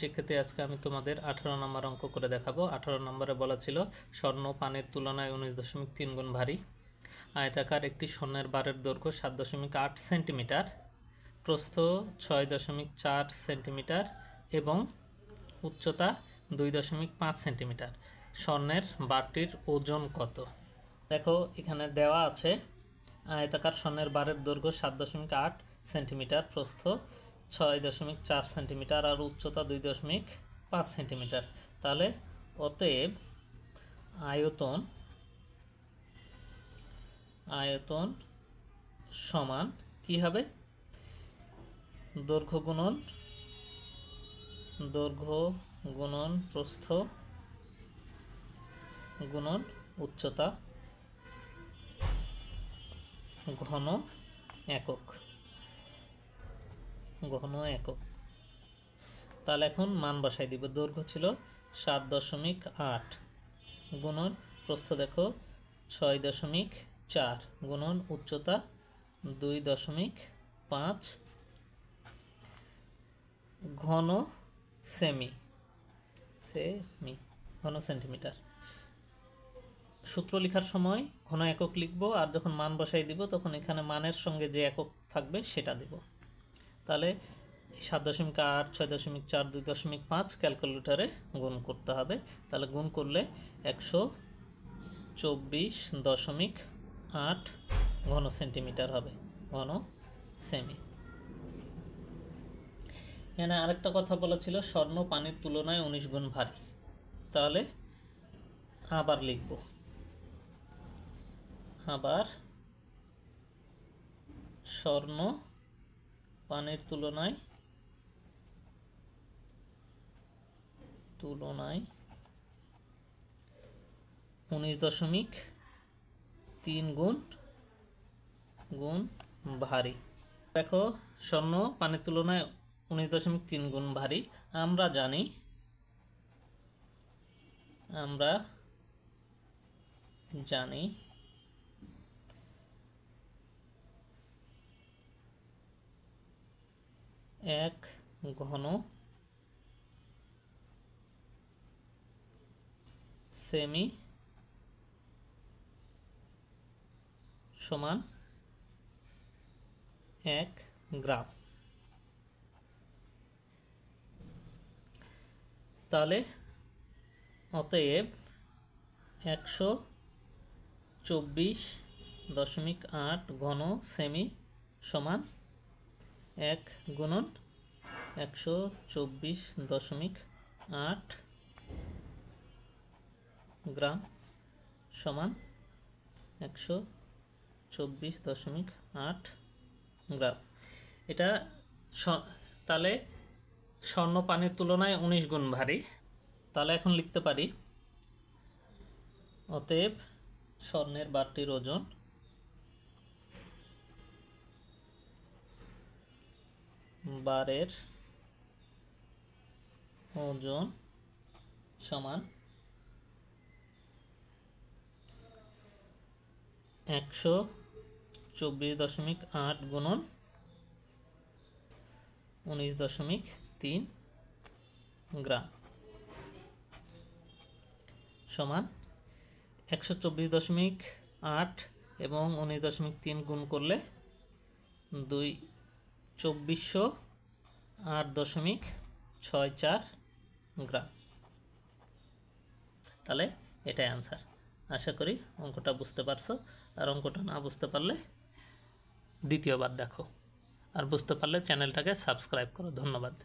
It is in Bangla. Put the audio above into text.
শিক্ষার্থী আজকে আমি তোমাদের 18 নম্বর অঙ্ক করে দেখাবো। 18 নম্বরে বলা ছিল স্বর্ণ পানির তুলনায় 19.3 গুণ ভারী। আয়তাকার একটি স্বর্ণের বারের দৈর্ঘ্য 7.8 সেন্টিমিটার, প্রস্থ 6.4 সেন্টিমিটার এবং উচ্চতা 2.5 সেন্টিমিটার। স্বর্ণের বারটির ওজন কত? দেখো এখানে দেওয়া আছে আয়তাকার স্বর্ণের বারের দৈর্ঘ্য 7.8 সেন্টিমিটার, প্রস্থ 6.4 সেন্টিমিটার আর উচ্চতা 2.5 সেন্টিমিটার। তাহলে অতএব আয়তন সমান কি হবে? দৈর্ঘ্য গুণন প্রস্থ গুণন উচ্চতা ঘন একক। তাহলে এখন মান বসাই দিব। দৈর্ঘ্য ছিল 7.8 গুণন প্রস্থ দেখো 6.4 গুণন উচ্চতা 2.5 ঘন সেন্টিমিটার। সূত্র লেখার সময় ঘন একক লিখব, আর যখন মান বসাই দিব তখন এখানে মানের সঙ্গে যে একক থাকবে সেটা দেব। তাহলে 7.8 6.4 2.5 ক্যালকুলেটরে গুণ করতে হবে। তাহলে গুণ করলে 124.8 ঘন সেন্টিমিটার হবে, ঘন সেমি। এখানে আরেকটা কথা বলা ছিল স্বর্ণ পানির তুলনায় 19 গুণ ভারী। তাহলে আবার লিখব, স্বর্ণ পানির তুলনায় 19.3 গুণ ভারী। দেখো স্বর্ণ পানির তুলনায় 19.3 গুণ ভারী। আমরা জানি 1 ঘন সেমি সমান 1 গ্রাম। তাহলে অতএব 124.8 ঘন সেমি সমান 1 গুণন 124.8 গ্রাম সমান 124.8 গ্রাম। এটা তাহলে স্বর্ণ পানির তুলনায় 19 গুণ ভারী। তাহলে এখন লিখতে পারি অতএব স্বর্ণের বারটির ওজন সমান 124.8 গুণন 19.3 গ্রাম সমান 124.8 এবং 19.3 গুণ করলে 2408.64 গ্রাম। তাহলে এটাই আনসার। আশা করি অঙ্কটা বুঝতে পারছো। আর অঙ্কটা না বুঝতে পারলে দ্বিতীয়বার দেখো, আর বুঝতে পারলে চ্যানেলটাকে সাবস্ক্রাইব করো। ধন্যবাদ।